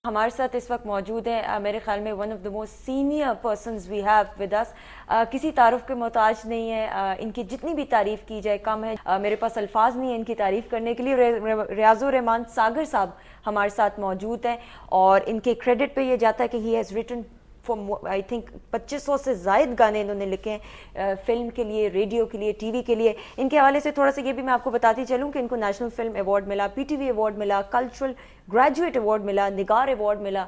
ہمارے ساتھ اس وقت موجود ہیں میرے خیال میں one of the most senior persons we have with us. کسی تعارف کے محتاج نہیں ہے, ان کی جتنی بھی تعریف کی جائے کم ہے. میرے پاس الفاظ نہیں ہیں ان کی تعریف کرنے کے لیے. ریاض الرحمان ساگر صاحب ہمارے ساتھ موجود ہیں, اور ان کے کریڈٹ پہ یہ جاتا ہے کہ he has written I think 2500 سے زائد گانے انہوں نے لکھے ہیں, فلم کے لیے, ریڈیو کے لیے, ٹی وی کے لیے. ان کے حوالے سے تھوڑا سا یہ بھی میں آپ کو بتاتی چلوں کہ ان کو نیشنل فلم ایوارڈ ملا, پی ٹی وی ایوارڈ ملا, کلچرل گریجویٹ ایوارڈ ملا, نگار ایوارڈ ملا,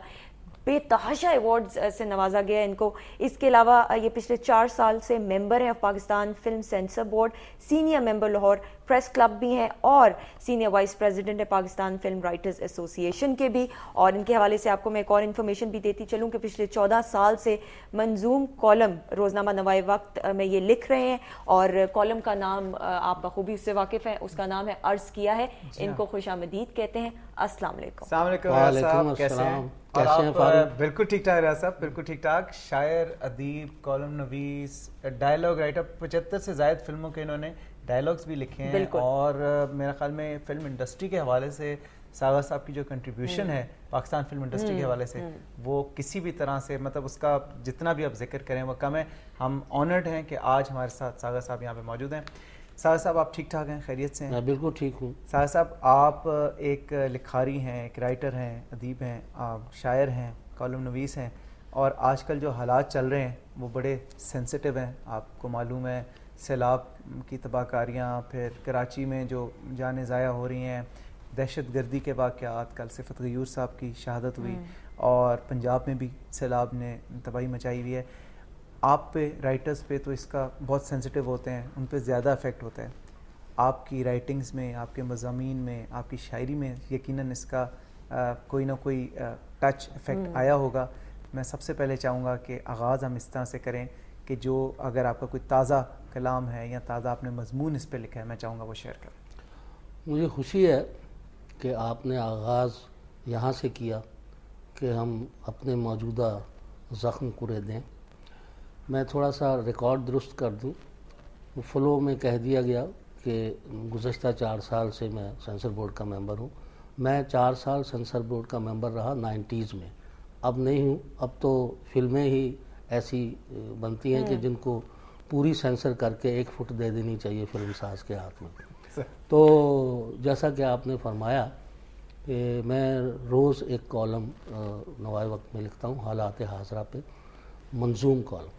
بے تحاشا ایوارڈز سے نوازا گیا ان کو. اس کے علاوہ یہ پچھلے 4 سال سے ممبر ہیں Pakistan film censor board, senior member Lahore press club بھی ہیں, اور سینئر وائس پریزیڈنٹ ہے پاکستان فلم رائٹرز ایسوسی ایشن کے بھی. اور ان کے حوالے سے آپ کو میں ایک اور انفارمیشن بھی دیتی چلوں کہ پچھلے 14 سال سے منظوم کالم روزنامہ نوائے وقت میں یہ لکھ رہے ہیں, اور کالم کا نام آپ بخوبی اس سے واقف ہیں, اس کا نام ہے عرض کیا ہے. ان کو خوش آمدید کہتے ہیں. السلام علیکم. السلام علیکم ریاض صاحب, کیسے ہیں؟ اور آپ بالکل ٹھیک ٹھاک ریاض صاحب, بالکل ٹھیک ٹھاک. شاعر, ادیب, کالم نویس, ڈائلاگ رائٹر, 75 سے زائد فلموں کے انہوں نے ڈائلاگز بھی لکھے ہیں. اور میرے خیال میں فلم انڈسٹری کے حوالے سے ساغر صاحب کی جو کنٹریبیوشن ہے پاکستان فلم انڈسٹری کے حوالے سے, وہ کسی بھی طرح سے مطلب اس کا جتنا بھی آپ ذکر کریں وہ کم ہے. ہم آنرڈ ہیں کہ آج ہمارے ساتھ ساغر صاحب یہاں پہ موجود ہیں. ساغر صاحب آپ ٹھیک ٹھاک ہیں, خیریت سے ہیں؟ میں بالکل ٹھیک ہوں. ساغر صاحب آپ ایک لکھاری ہیں, ایک رائٹر ہیں, ادیب ہیں, آپ شاعر ہیں, کالم نویس ہیں, اور آج کل جو حالات چل رہے ہیں وہ بڑے سینسٹیو ہیں. آپ کو معلوم ہے سیلاب کی تباہ کاریاں, پھر کراچی میں جو جانیں ضائع ہو رہی ہیں, دہشت گردی کے واقعات, کل صفت غیور صاحب کی شہادت ہوئی, اور پنجاب میں بھی سیلاب نے تباہی مچائی ہوئی ہے. آپ پہ رائٹرز پہ تو اس کا بہت سینسٹیو ہوتے ہیں, ان پہ زیادہ افیکٹ ہوتا ہے. آپ کی رائٹنگز میں, آپ کے مضامین میں, آپ کی شاعری میں یقیناً اس کا کوئی نہ کوئی ٹچ افیکٹ آیا ہوگا. میں سب سے پہلے چاہوں گا کہ آغاز ہم اس طرح سے کریں کہ جو اگر آپ کا کوئی تازہ کلام ہے یا تازہ آپ نے مضمون اس پہ لکھا ہے, میں چاہوں گا وہ شیئر کریں. مجھے خوشی ہے کہ آپ نے آغاز یہاں سے کیا کہ ہم اپنے موجودہ زخم کو دیں. میں تھوڑا سا ریکارڈ درست کر دوں. فلو میں کہہ دیا گیا کہ گزشتہ 4 سال سے میں سینسر بورڈ کا ممبر ہوں. میں 4 سال سینسر بورڈ کا ممبر رہا 90s میں, اب نہیں ہوں. اب تو فلمیں ہی ایسی بنتی ہیں کہ جن کو پوری سینسر کر کے 1 فٹ دے دینی چاہیے فلم ساز کے ہاتھ میں. تو جیسا کہ آپ نے فرمایا کہ میں روز ایک کالم نوائے وقت میں لکھتا ہوں, حالات حاضرہ پہ, منظوم کالم.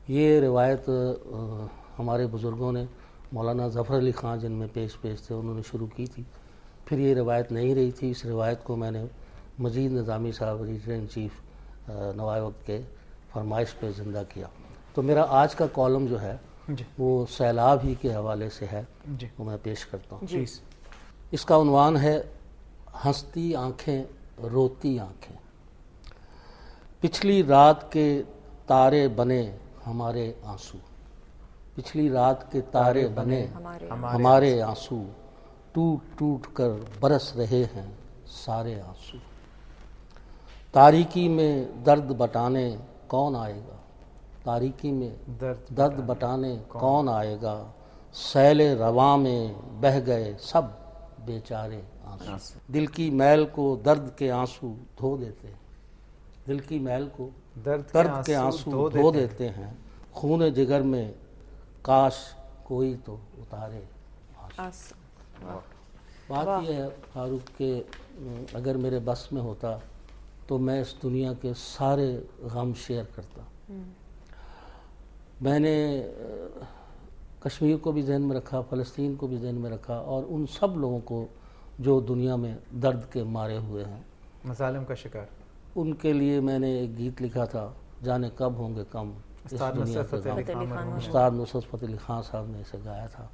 یہ روایت ہمارے بزرگوں نے, مولانا ظفر علی خان جن میں پیش تھے, انہوں نے شروع کی تھی. پھر یہ روایت نہیں رہی تھی. اس روایت کو میں نے مزید نظامی صاحب ایڈیٹر ان چیف نوائے وقت کے فرمائش پہ زندہ کیا. تو میرا آج کا کالم جو ہے وہ سیلاب ہی کے حوالے سے ہے, وہ میں پیش کرتا ہوں. اس کا عنوان ہے ہنستی آنکھیں روتی آنکھیں. پچھلی رات کے تارے بنے ہمارے آنسو, پچھلی رات کے تارے بنے ہمارے آنسو, ٹوٹ ٹوٹ کر برس رہے ہیں سارے آنسو. تاریکی میں درد بٹانے کون آئے گا, تاریکی میں درد بٹانے کون آئے گا, سیل رواں میں بہہ گئے سب بیچارے آنسو. دل کی میل کو درد کے آنسو دھو دیتے ہیں, دل کی میل کو درد کے آنسو دھو دیتے ہیں, خون جگر میں کاش کوئی تو اتارے آنسو. بات یہ ہے فاروق کہ اگر میرے بس میں ہوتا تو میں اس دنیا کے سارے غم شیئر کرتا. میں نے کشمیر کو بھی ذہن میں رکھا, فلسطین کو بھی ذہن میں رکھا, اور ان سب لوگوں کو جو دنیا میں درد کے مارے ہوئے ہیں, مظالم کا شکار. ان کے لیے میں نے ایک گیت لکھا تھا, جانے کب ہوں گے کم اس دنیا کے غم. استاد نصرت فتح علی خان صاحب نے اسے گایا تھا.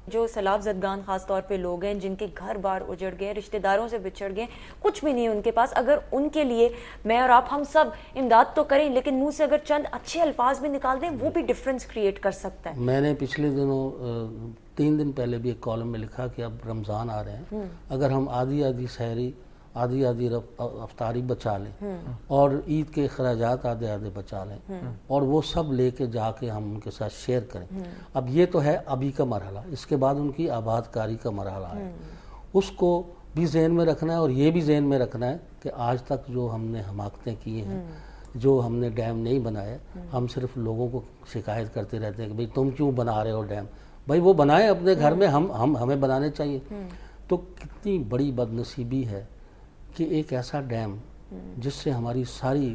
جو سیلاب زدگان خاص طور پہ لوگ ہیں جن کے گھر بار اجڑ گئے, رشتہ داروں سے بچھڑ گئے, کچھ بھی نہیں ان کے پاس, اگر ان کے لیے میں اور آپ ہم سب امداد تو کریں, لیکن منہ سے اگر چند اچھے الفاظ بھی نکال دیں وہ بھی ڈفرینس کریٹ کر سکتا ہے. میں نے پچھلے دنوں 3 دن پہلے بھی ایک کالم میں لکھا کہ اب رمضان آ رہے ہیں, اگر ہم آدھی سحری آدھی افطاری بچا لیں اور عید کے اخراجات آدھے بچا لیں اور وہ سب لے کے جا کے ہم ان کے ساتھ شیئر کریں. اب یہ تو ہے ابھی کا مرحلہ, اس کے بعد ان کی آباد کاری کا مرحلہ ہے. اس کو بھی ذہن میں رکھنا ہے, اور یہ بھی ذہن میں رکھنا ہے کہ آج تک جو ہم نے حماقتیں کی ہیں، جو ہم نے ڈیم نہیں بنائے، ہم صرف لوگوں کو شکایت کرتے رہتے ہیں کہ بھئی تم کیوں بنا رہے ہو ڈیم. بھائی وہ بنائیں اپنے گھر میں، ہمیں بنانے چاہیے. تو کتنی بڑی بد نصیبی ہے کہ ایک ایسا ڈیم جس سے ہماری ساری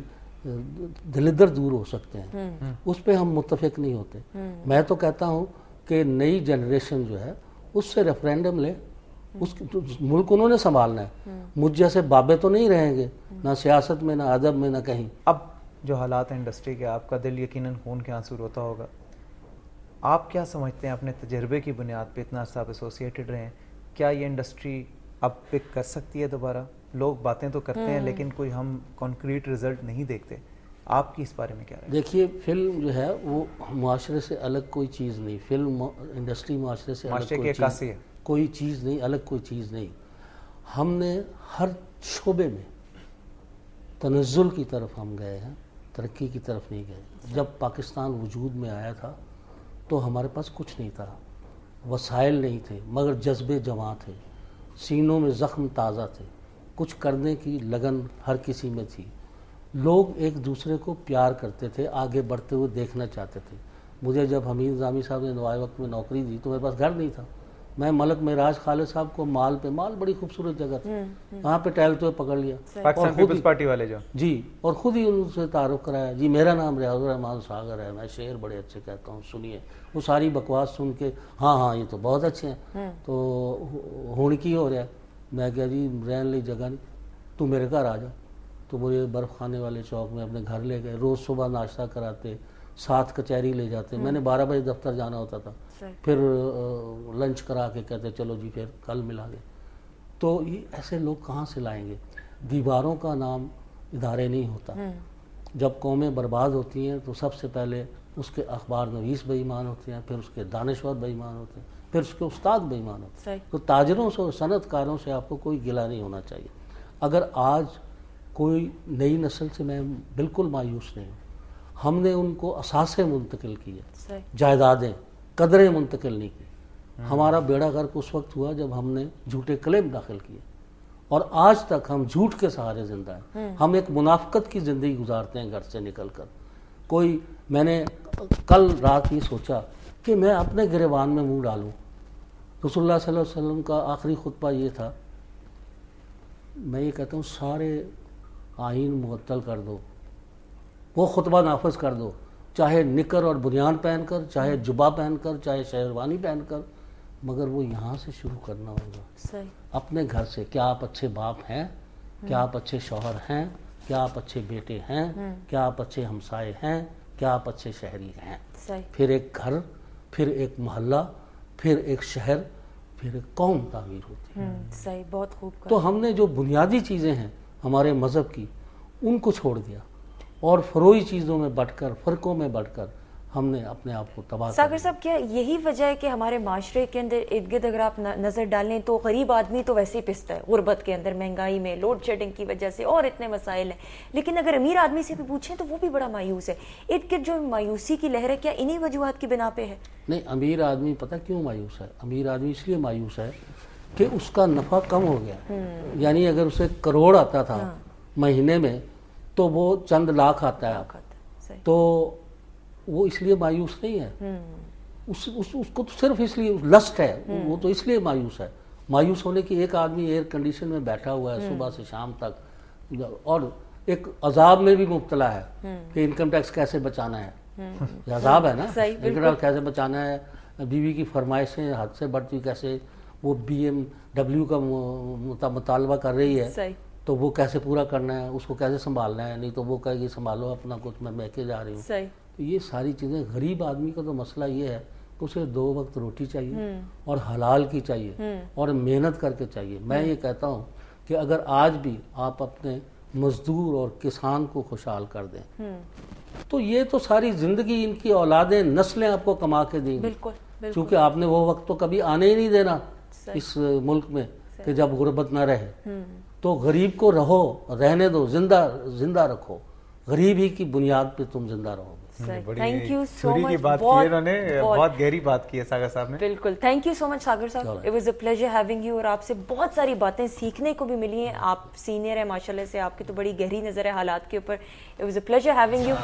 دلدر دور ہو سکتے ہیں، اس پہ ہم متفق نہیں ہوتے. میں تو کہتا ہوں کہ نئی جنریشن جو ہے اس سے ریفرینڈم لے. اس ملک انہوں نے سنبھالنا ہے. مجھ جیسے بابے تو نہیں رہیں گے، نہ سیاست میں، نہ ادب میں، نہ کہیں. اب جو حالات ہیں انڈسٹری کے، آپ کا دل یقیناً خون کے آنسو روتا ہوگا. آپ کیا سمجھتے ہیں اپنے تجربے کی بنیاد پہ، اتنا عرصہ آپ ایسوسیٹڈ رہے ہیں، کیا یہ انڈسٹری اب پک کر سکتی ہے دوبارہ؟ لوگ باتیں تو کرتے ہیں لیکن کوئی ہم کانکریٹ رزلٹ نہیں دیکھتے. آپ کی اس بارے میں کیا رائے؟ دیکھیے فلم جو ہے وہ معاشرے سے الگ کوئی چیز نہیں. فلم انڈسٹری معاشرے سے الگ کوئی چیز نہیں، الگ کوئی چیز نہیں. ہم نے ہر شعبے میں تنزل کی طرف ہم گئے ہیں، ترقی کی طرف نہیں گئے. جب پاکستان وجود میں آیا تھا تو ہمارے پاس کچھ نہیں تھا، وسائل نہیں تھے، مگر جذبے جواں تھے، سینوں میں زخم تازہ تھے، کچھ کرنے کی لگن ہر کسی میں تھی. لوگ ایک دوسرے کو پیار کرتے تھے، آگے بڑھتے ہوئے دیکھنا چاہتے تھے. مجھے جب حمید نظامی صاحب نے نوائے وقت میں نوکری دی تو میرے پاس گھر نہیں تھا. میں ملک معراج خالد صاحب کو مال بڑی خوبصورت جگہ تھی، وہاں پہ ٹہلتے ہوئے پکڑ لیا، پاکستان پیپلز پارٹی والے جو جی، اور خود ہی ان سے تعارف کرایا. جی میرا نام ریاض الرحمان ساگر ہے، میں شعر بڑے اچھے کہتا ہوں، سنیے. وہ ساری بکواس سن کے ہاں یہ تو بہت اچھے ہیں، تو ہون کی ہو رہا ہے. میں کہا جی رہن لی جگہ نہیں، تو میرے گھر آ جا. تو مجھے برف خانے والے چوک میں اپنے گھر لے گئے. روز صبح ناشتہ کراتے، ساتھ کچہری لے جاتے. میں نے 12 بجے دفتر جانا ہوتا تھا، پھر لنچ کرا کے کہتے چلو جی پھر کل ملا گے. تو یہ ایسے لوگ کہاں سے لائیں گے؟ دیواروں کا نام ادارے نہیں ہوتا. جب قومیں برباد ہوتی ہیں تو سب سے پہلے اس کے اخبار نویس بے ایمان ہوتے ہیں، پھر اس کے دانشور بے ایمان ہوتے ہیں، پھر اس کے استاد بے ایمان ہوتے ہیں. تو تاجروں سے اور صنعت کاروں سے آپ کو کوئی گلہ نہیں ہونا چاہیے. اگر آج کوئی نئی نسل سے میں بالکل مایوس نہیں ہوں. ہم نے ان کو اثاثے منتقل کیے، جائیدادیں، قدریں منتقل نہیں کی. ہمارا بیڑا غرق اس وقت ہوا جب ہم نے جھوٹے کلیم داخل کیے، اور آج تک ہم جھوٹ کے سہارے زندہ ہیں. ہم ایک منافقت کی زندگی گزارتے ہیں گھر سے نکل کر. میں نے کل رات یہ سوچا کہ میں اپنے گریبان میں منہ ڈالوں. رسول اللہ صلی اللہ علیہ وسلم کا آخری خطبہ یہ تھا، میں یہ کہتا ہوں سارے آئین معطل کر دو، وہ خطبہ نافذ کر دو، چاہے نکر اور بنیان پہن کر، چاہے جبہ پہن کر، چاہے شیروانی پہن کر، مگر وہ یہاں سے شروع کرنا ہوگا، اپنے گھر سے. کیا آپ اچھے باپ ہیں؟ کیا آپ اچھے شوہر ہیں؟ کیا آپ اچھے بیٹے ہیں؟ کیا آپ اچھے ہمسائے ہیں؟ کیا آپ اچھے شہری ہیں؟ پھر ایک گھر، پھر ایک محلہ، پھر ایک شہر، پھر ایک قوم تعمیر ہوتی ہے. صحیح، بہت خوب. تو ہم نے جو بنیادی چیزیں ہیں ہمارے مذہب کی، ان کو چھوڑ دیا، اور فروعی چیزوں میں بٹ کر، فرقوں میں بٹ کر ہم نے اپنے آپ کو تباہ کر دیا. ساگر صاحب، کیا یہی وجہ ہے کہ ہمارے معاشرے کے اندر ارد گرد اگر آپ نظر ڈالیں تو غریب آدمی تو ویسے ہی پستا ہے غربت کے اندر، مہنگائی میں، لوڈ شیڈنگ کی وجہ سے، اور اتنے مسائل ہیں. لیکن اگر امیر آدمی سے بھی پوچھیں تو وہ بھی بڑا مایوس ہے. ارد گرد جو مایوسی کی لہر ہے، کیا انہی وجوہات کی بنا پہ ہے؟ نہیں، امیر آدمی پتہ کیوں مایوس ہے؟ امیر آدمی اس لیے مایوس ہے کہ اس کا نفع کم ہو گیا. یعنی اگر اسے کروڑ آتا تھا مہینے میں تو وہ چند لاکھ آتا ہے، تو وہ اس لیے مایوس نہیں ہے. اس کو تو صرف اس لیے لسٹ ہے، وہ تو اس لیے مایوس ہے. مایوس ہونے کی، ایک آدمی ایئر کنڈیشن میں بیٹھا ہوا ہے صبح سے شام تک، اور ایک عذاب میں بھی مبتلا ہے کہ انکم ٹیکس کیسے بچانا ہے. یہ عذاب ہے نا، انکم ٹیکس کیسے بچانا ہے. بیوی کی فرمائشیں حد سے بڑھتی، کیسے وہ BMW کا مطالبہ کر رہی ہے تو وہ کیسے پورا کرنا ہے، اس کو کیسے سنبھالنا ہے. نہیں تو وہ کہے گی سنبھالو اپنا کچھ، میں کے جا رہی ہوں. تو یہ ساری چیزیں، غریب آدمی کا تو مسئلہ یہ ہے کہ اسے 2 وقت روٹی چاہیے، اور حلال کی چاہیے، اور محنت کر کے چاہیے. میں یہ کہتا ہوں کہ اگر آج بھی آپ اپنے مزدور اور کسان کو خوشحال کر دیں تو یہ تو ساری زندگی ان کی اولادیں، نسلیں آپ کو کما کے دیں گی. چونکہ آپ نے وہ وقت تو کبھی آنے ہی نہیں دینا اس ملک میں کہ جب غربت نہ رہے. تو غریب کو رہنے دو، زندہ رکھو. غریب ہی کی بنیاد پہ تم زندہ رہو گے. تھینک یو سو چھری مچ. کی بات کی ہے انہوں نے, بہت گہری بات کی ہے ساگر صاحب نے. بالکل, thank you so much Sagar صاحب, it was a pleasure having you, اور آپ سے بہت ساری باتیں سیکھنے کو بھی ملی ہیں. آپ سینئر ہیں ماشاء اللہ سے, آپ کی تو بڑی گہری نظر ہے حالات کے اوپر. It was a pleasure having you.